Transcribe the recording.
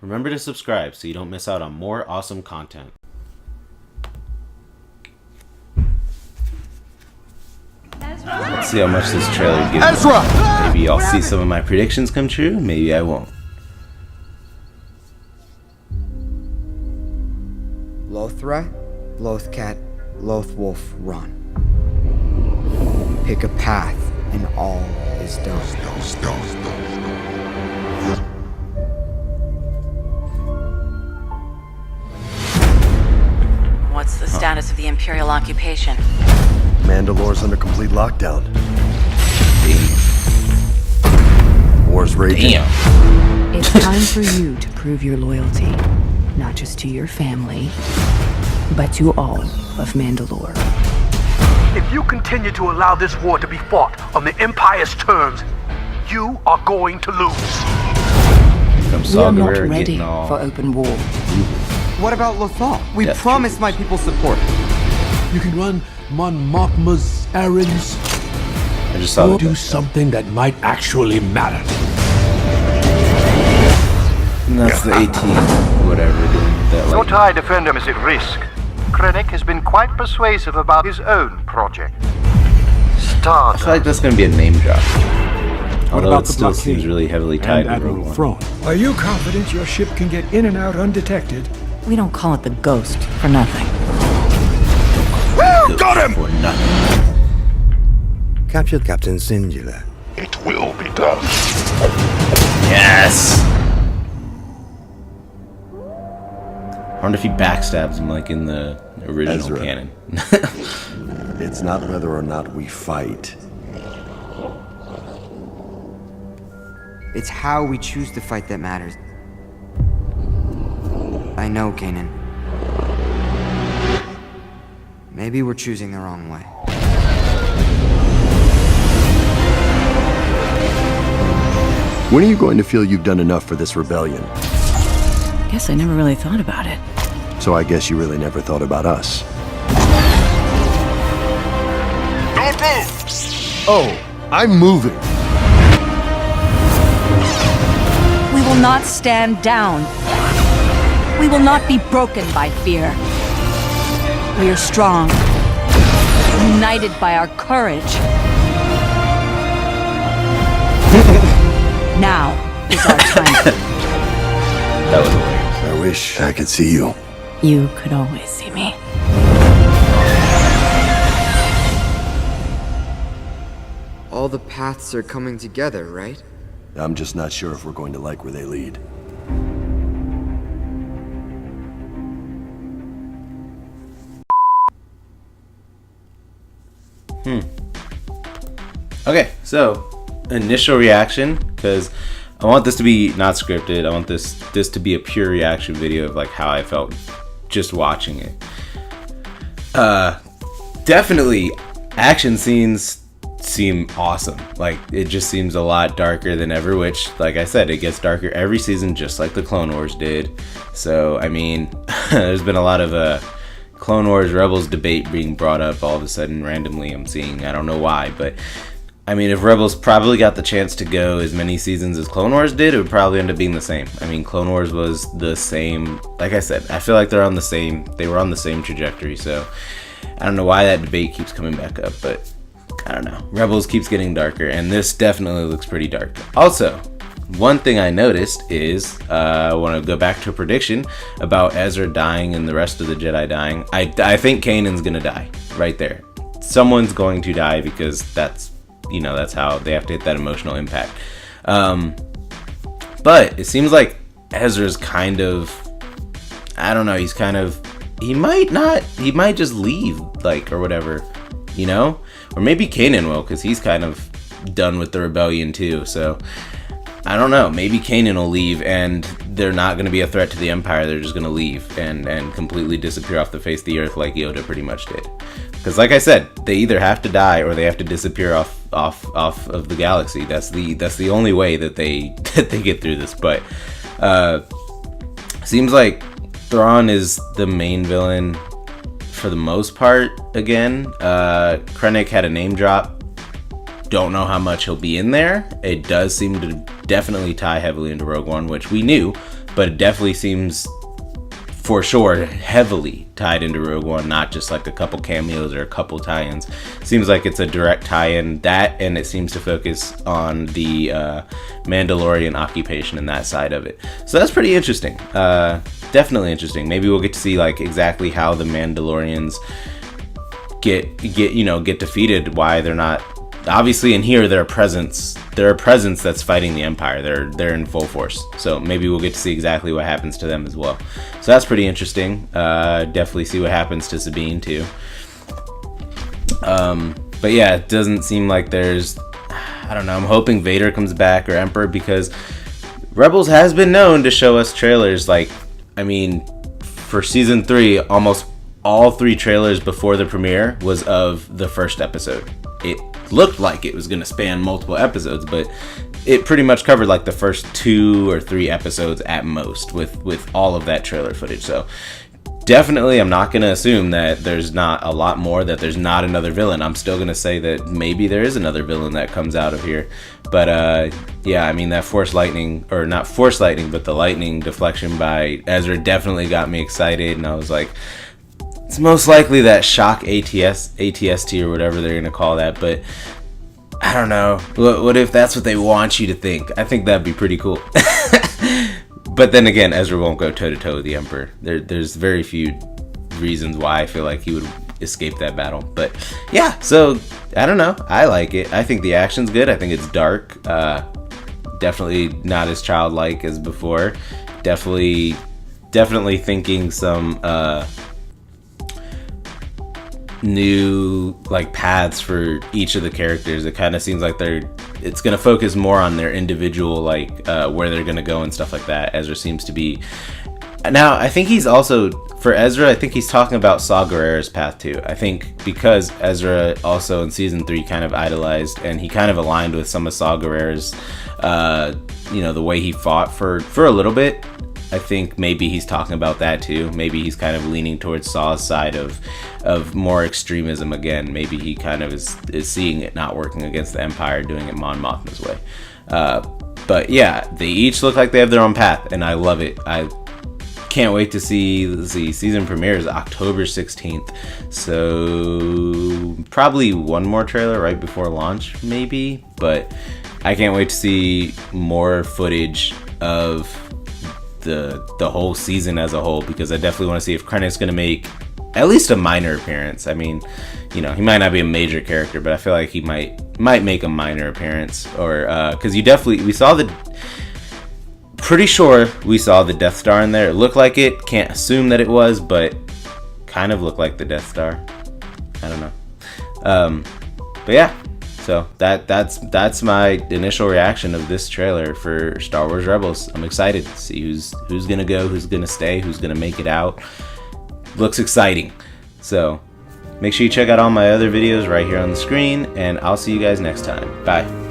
Remember to subscribe so you don't miss out on more awesome content. Let's see how much this trailer gives me. Maybe I'll see some of my predictions come true, maybe I won't. Lothra, Lothcat, Lothwolf, run. Pick a path, and all is done. What's the status of the Imperial occupation? Mandalore's under complete lockdown. War's raging. Damn. It's time for you to prove your loyalty, not just to your family, but to all of Mandalore. If you continue to allow this war to be fought on the Empire's terms, you are going to lose. We are not ready for open war. What about Lothal? We That's promised true. my people support. You can run Mon Mothma's errands, I just saw or that. do something that might actually matter. And that's the 18, whatever. That, Your like, TIE defender is at risk. Krennic has been quite persuasive about his own project. I Stardust. feel like that's going to be a name drop. Although about it the still blockade seems really heavily tied and to Rogue Admiral One. Thrawn? Are you confident your ship can get in and out undetected? We don't call it the Ghost for nothing. Got him! For nothing. Captured Captain Singular. It will be done. Yes! I wonder if he backstabs him like in the original Ezra. canon. It's not whether or not we fight. It's how we choose to fight that matters. I know, Kanan. Maybe we're choosing the wrong way. When are you going to feel you've done enough for this rebellion? Guess I never really thought about it. So I guess you really never thought about us. Don't move! Oh, I'm moving. We will not stand down. We will not be broken by fear. We are strong, united by our courage. Now is our time. That was hilarious. I wish I could see you. You could always see me. All the paths are coming together, right? I'm just not sure if we're going to like where they lead. Okay, so initial reaction, because I want this to be not scripted. I want this to be a pure reaction video of like how I felt just watching it. Definitely, action scenes seem awesome. Like it just seems a lot darker than ever. Which, like I said, it gets darker every season, just like the Clone Wars did. So I mean, there's been a lot of Clone Wars Rebels debate being brought up all of a sudden randomly. I'm seeing, I don't know why, but I mean, if Rebels probably got the chance to go as many seasons as Clone Wars did, it would probably end up being the same. I mean, Clone Wars was the same. Like I said, I feel like they were on the same trajectory. So I don't know why that debate keeps coming back up, but I don't know. Rebels keeps getting darker, and this definitely looks pretty dark. Also, one thing I noticed is, I want to go back to a prediction about Ezra dying and the rest of the Jedi dying. I think Kanan's gonna die right there. Someone's going to die because that's how they have to hit that emotional impact. But it seems like Ezra's kind of, I don't know, he might just leave, like, or whatever, you know? Or maybe Kanan will, because he's kind of done with the rebellion too, so I don't know, maybe Kanan will leave and they're not going to be a threat to the Empire, they're just going to leave and completely disappear off the face of the earth like Yoda pretty much did. Because like I said, they either have to die or they have to disappear off of the galaxy. That's the only way that they get through this. But seems like Thrawn is the main villain for the most part again. Krennic had a name drop. Don't know how much he'll be in there. It does seem to definitely tie heavily into Rogue One, which we knew, but it definitely seems for sure heavily tied into Rogue One, not just like a couple cameos or a couple tie-ins. Seems like it's a direct tie-in, that, and it seems to focus on the Mandalorian occupation and that side of it. So that's pretty interesting. Definitely interesting. Maybe we'll get to see like exactly how the Mandalorians get defeated, why they're not. Obviously in here they're a presence that's fighting the Empire. They're in full force. So maybe we'll get to see exactly what happens to them as well. So that's pretty interesting. Definitely see what happens to Sabine too. But yeah, it doesn't seem like there's, I don't know, I'm hoping Vader comes back or Emperor, because Rebels has been known to show us trailers. Like, I mean, for season 3, almost all 3 trailers before the premiere was of the first episode. It looked like it was going to span multiple episodes, but it pretty much covered like the first 2 or 3 episodes at most with all of that trailer footage. So definitely I'm not going to assume that there's not a lot more, that there's not another villain. I'm still going to say that maybe there is another villain that comes out of here. But yeah, I mean, that Force lightning, or not Force lightning, but the lightning deflection by Ezra definitely got me excited, and I was like, it's most likely that shock ATST or whatever they're going to call that, but I don't know. What if that's what they want you to think? I think that'd be pretty cool. But then again, Ezra won't go toe-to-toe with the Emperor. There's very few reasons why I feel like he would escape that battle. But yeah, so I don't know. I like it. I think the action's good. I think it's dark. Definitely not as childlike as before. Definitely thinking some new like paths for each of the characters. It kind of seems like it's going to focus more on their individual, like where they're going to go and stuff like that. Ezra seems to be, now I think he's also, for Ezra, I think he's talking about Saw Gerrera's path too. I think because Ezra also in season 3 kind of idolized, and he kind of aligned with some of Saw Gerrera's the way he fought for a little bit. I think maybe he's talking about that too. Maybe he's kind of leaning towards Saw's side of more extremism again. Maybe he kind of is seeing it not working against the Empire, doing it Mon Mothma's way. But yeah, they each look like they have their own path, and I love it. I can't wait to see the season premieres October 16th. So probably one more trailer right before launch, maybe. But I can't wait to see more footage of the whole season as a whole, because I definitely want to see if Krennic's going to make at least a minor appearance. I mean, he might not be a major character, but I feel like he might make a minor appearance, or because pretty sure we saw the Death Star in there. It looked like it. Can't assume that it was, but kind of looked like the Death Star. I don't know. But yeah. So that's my initial reaction of this trailer for Star Wars Rebels. I'm excited to see who's gonna go, who's gonna stay, who's gonna make it out. Looks exciting. So make sure you check out all my other videos right here on the screen, and I'll see you guys next time. Bye.